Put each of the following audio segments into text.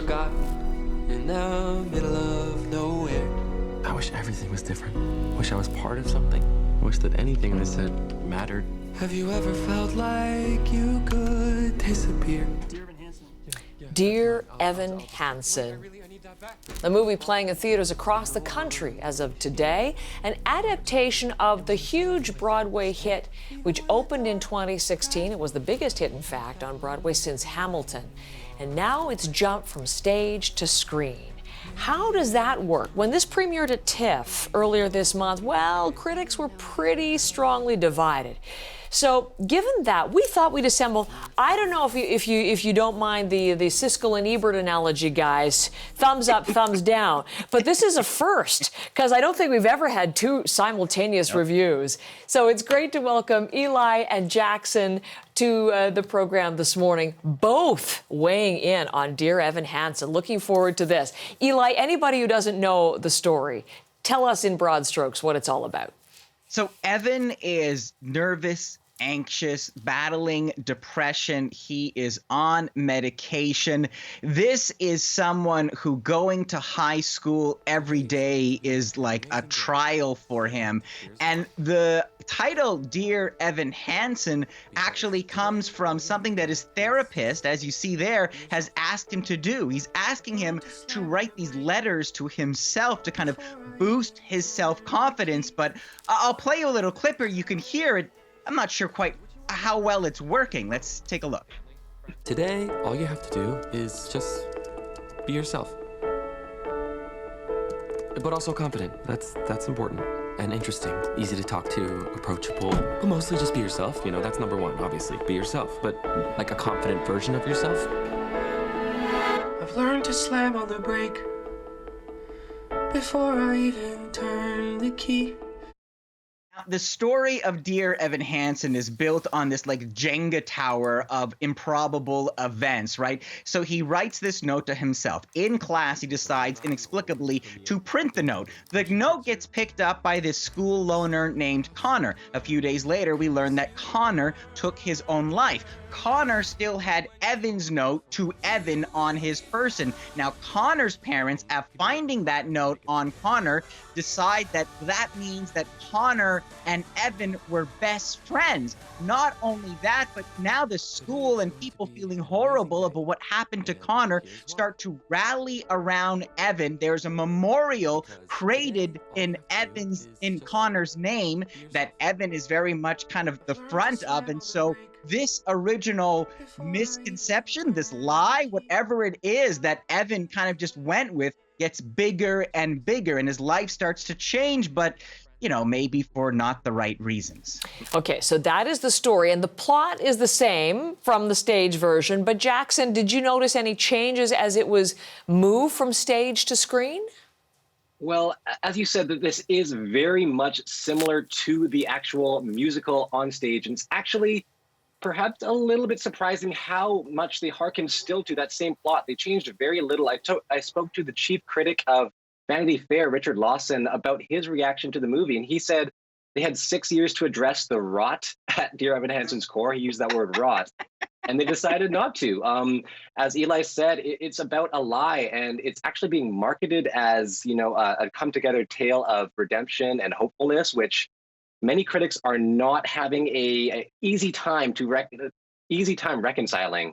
forgotten in the middle of nowhere. I wish everything was different. Wish I was part of something. Wish that anything I said mattered. Have you ever felt like you could disappear? Dear Evan Hansen. The movie playing in theaters across the country as of today, an adaptation of the huge Broadway hit, which opened in 2016. It was the biggest hit, in fact, on Broadway since Hamilton. And now it's jumped from stage to screen. How does that work? When this premiered at TIFF earlier this month, well, critics were pretty strongly divided. So, given that, we thought we'd assemble, I don't know if you don't mind the Siskel and Ebert analogy, guys, thumbs up, thumbs down, but this is a first, because I don't think we've ever had two simultaneous reviews. So it's great to welcome Eli and Jackson to the program this morning, both weighing in on Dear Evan Hansen. Looking forward to this. Eli, anybody who doesn't know the story, tell us in broad strokes what it's all about. So Evan is nervous, anxious, battling depression. He is on medication. This is someone who going to high school every day is like a trial for him. And the title, Dear Evan Hansen, actually comes from something that his therapist, as you see there, has asked him to do. He's asking him to write these letters to himself to kind of boost his self-confidence. But I'll play you a little clip here. You can hear it. I'm not sure quite how well it's working. Let's take a look. Today, all you have to do is just be yourself. But also confident. That's important. And interesting, easy to talk to, approachable. But mostly just be yourself. You know, that's number one, obviously. Be yourself, but like a confident version of yourself. I've learned to slam on the brake before I even turn the key. The story of Dear Evan Hansen is built on this like Jenga tower of improbable events, right? So he writes this note to himself. In class, he decides inexplicably to print the note. The note gets picked up by this school loner named Connor. A few days later, we learn that Connor took his own life. Connor still had Evan's note to Evan on his person. Now, Connor's parents, after finding that note on Connor, decide that that means that Connor and Evan were best friends. Not only that, but now the school and people feeling horrible about what happened to Connor start to rally around Evan. There's a memorial created in Connor's name that Evan is very much kind of the front of. And so this original misconception, this lie, whatever it is that Evan kind of just went with, gets bigger and bigger, and his life starts to change, but, you know, maybe for not the right reasons. Okay, so that is the story, and the plot is the same from the stage version. But Jackson, did you notice any changes as it was moved from stage to screen? Well, as you said, that this is very much similar to the actual musical on stage, and it's actually perhaps a little bit surprising how much they hearken still to that same plot. They changed very little. I spoke to the chief critic of Vanity Fair, Richard Lawson, about his reaction to the movie, and he said they had 6 years to address the rot at Dear Evan Hansen's core. He used that word, rot, and they decided not to. As Eli said, it's about a lie, and it's actually being marketed as, you know, a come-together tale of redemption and hopefulness, which many critics are not having a easy time reconciling.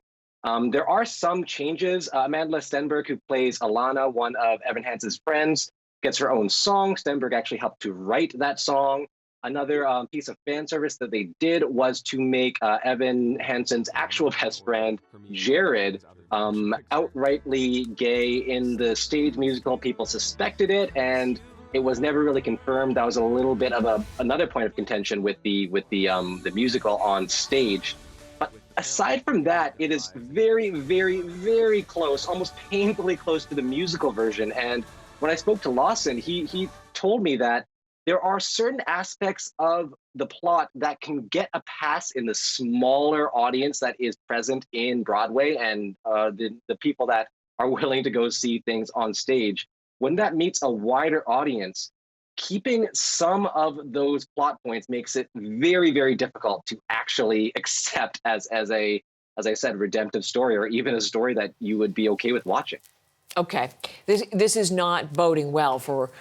There are some changes. Amanda Stenberg, who plays Alana, one of Evan Hansen's friends, gets her own song. Stenberg actually helped to write that song. Another piece of fan service that they did was to make Evan Hansen's actual best friend, Jared, outrightly gay. In the stage musical, people suspected it, and it was never really confirmed. That was a little bit of another point of contention with the musical on stage. But aside from that, it is very, very, very close, almost painfully close to the musical version. And when I spoke to Lawson, he told me that there are certain aspects of the plot that can get a pass in the smaller audience that is present in Broadway and the people that are willing to go see things on stage. When that meets a wider audience, keeping some of those plot points makes it very, very difficult to actually accept as I said, redemptive story, or even a story that you would be okay with watching. Okay, this is not boding well for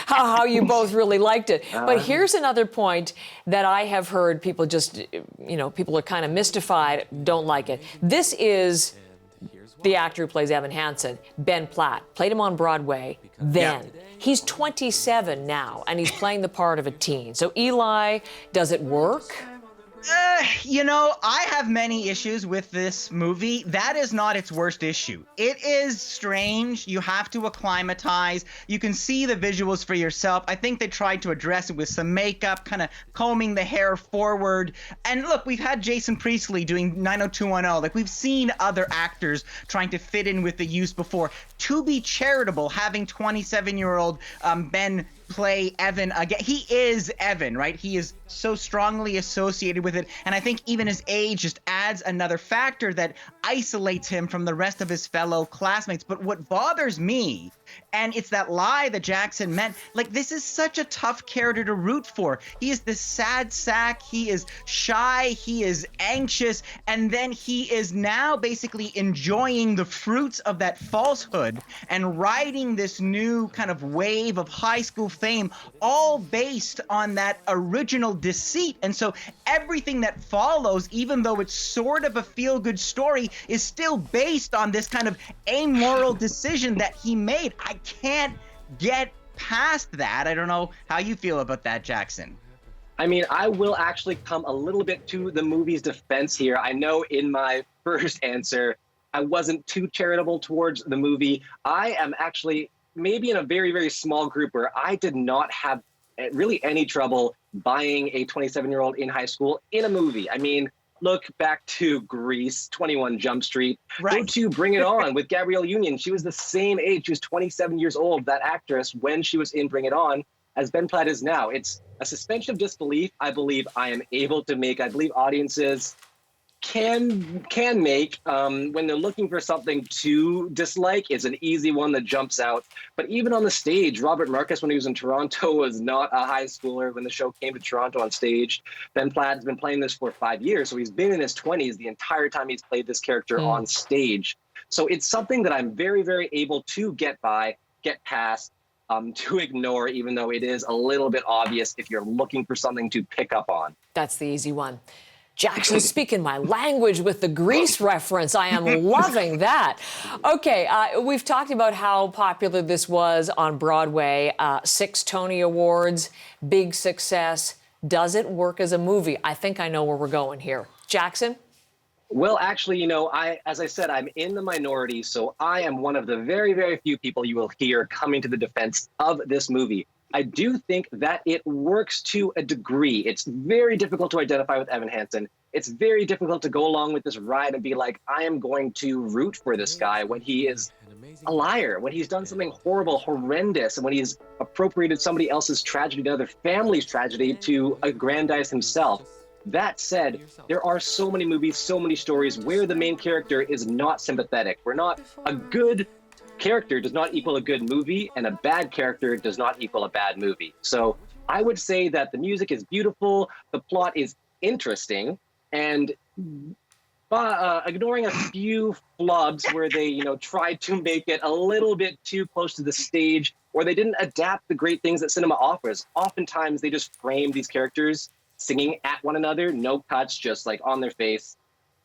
how you both really liked it. But here's another point that I have heard people just, people are kind of mystified, don't like it. This is the actor who plays Evan Hansen, Ben Platt, played him on Broadway then. Yeah. He's 27 now, and he's playing the part of a teen. So Eli, does it work? I have many issues with this movie. That is not its worst issue. It is strange. You have to acclimatize. You can see the visuals for yourself. I think they tried to address it with some makeup, kind of combing the hair forward. And look, we've had Jason Priestley doing 90210. Like, we've seen other actors trying to fit in with the use before. To be charitable, having 27-year-old Ben play Evan again. He is Evan, right? He is so strongly associated with it. And I think even his age just adds another factor that isolates him from the rest of his fellow classmates. But what bothers me, and it's that lie that Jackson meant, like, this is such a tough character to root for. He is this sad sack. He is shy. He is anxious. And then he is now basically enjoying the fruits of that falsehood and riding this new kind of wave of high school fame, all based on that original deceit. And so everything that follows, even though it's sort of a feel-good story, is still based on this kind of amoral decision that he made. I can't get past that. I don't know how you feel about that, Jackson. I mean, I will actually come a little bit to the movie's defense here. I know in my first answer, I wasn't too charitable towards the movie. I am actually maybe in a very, very small group where I did not have really any trouble buying a 27-year-old in high school in a movie. I mean, look back to Grease, 21 Jump Street. Right. Go to Bring It On with Gabrielle Union. She was the same age. She was 27 years old, that actress, when she was in Bring It On, as Ben Platt is now. It's a suspension of disbelief I believe I am able to make. I believe audiences can make when they're looking for something to dislike. It's an easy one that jumps out. But even on the stage, Robert Marcus, when he was in Toronto, was not a high schooler when the show came to Toronto on stage. Ben Platt has been playing this for 5 years, so he's been in his 20s the entire time he's played this character on stage. So it's something that I'm very, very able to get past, to ignore, even though it is a little bit obvious if you're looking for something to pick up on. That's the easy one. Jackson speaking my language with the Grease reference. I am loving that. Okay, we've talked about how popular this was on Broadway. 6 Tony Awards, big success. Does it work as a movie? I think I know where we're going here. Jackson? Well, actually, as I said, I'm in the minority, so I am one of the very, very few people you will hear coming to the defense of this movie. I do think that it works to a degree. It's very difficult to identify with Evan Hansen. It's very difficult to go along with this ride and be like, I am going to root for this guy when he is a liar, when he's done something horrible, horrendous, and when he's appropriated somebody else's tragedy, another family's tragedy, to aggrandize himself. That said, there are so many movies, so many stories where the main character is not sympathetic. A good character does not equal a good movie, and a bad character does not equal a bad movie. So I would say that the music is beautiful, the plot is interesting, and ignoring a few flubs where they, tried to make it a little bit too close to the stage, or they didn't adapt the great things that cinema offers. Oftentimes they just frame these characters singing at one another, no cuts, just like on their face.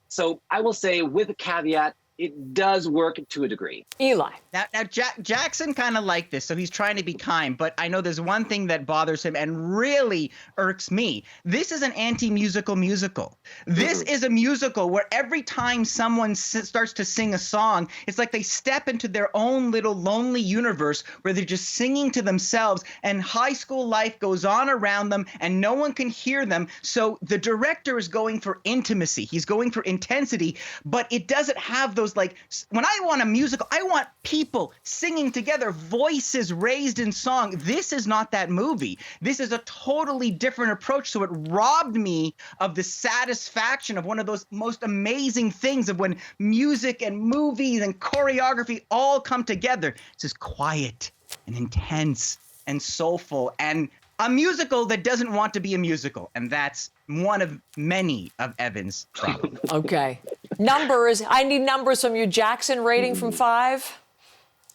So I will say, with a caveat, it does work to a degree. Eli. Now Jackson kind of liked this, so he's trying to be kind, but I know there's one thing that bothers him and really irks me. This is an anti-musical musical. This is a musical where every time someone starts to sing a song, it's like they step into their own little lonely universe where they're just singing to themselves, and high school life goes on around them and no one can hear them. So the director is going for intimacy. He's going for intensity, but it doesn't have those, like, when I want a musical, I want people singing together, voices raised in song. This is not that movie. This is a totally different approach. So it robbed me of the satisfaction of one of those most amazing things of when music and movies and choreography all come together. It's just quiet and intense and soulful, and a musical that doesn't want to be a musical. And that's one of many of Evan's problems. Okay. Numbers. I need numbers from you. Jackson, rating from 5?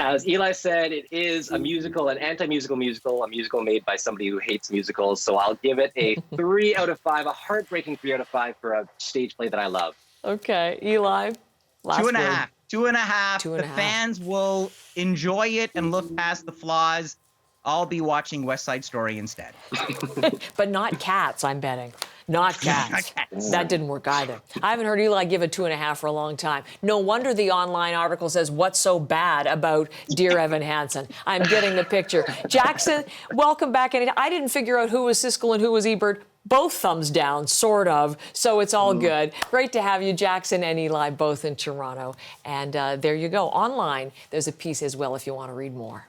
As Eli said, it is a musical, an anti-musical musical, a musical made by somebody who hates musicals. So I'll give it a 3 out of 5, a heartbreaking 3 out of 5 for a stage play that I love. Okay, Eli. Last 2.5. word. 2.5. 2.5. The fans will enjoy it and look past the flaws. I'll be watching West Side Story instead. But not Cats, I'm betting. Not Cats. Not Cats. That didn't work either. I haven't heard Eli give a 2.5 for a long time. No wonder the online article says, what's so bad about Dear Evan Hansen? I'm getting the picture. Jackson, welcome back. I didn't figure out who was Siskel and who was Ebert. Both thumbs down, sort of, so it's all good. Great to have you, Jackson and Eli, both in Toronto. And there you go. Online, there's a piece as well if you want to read more.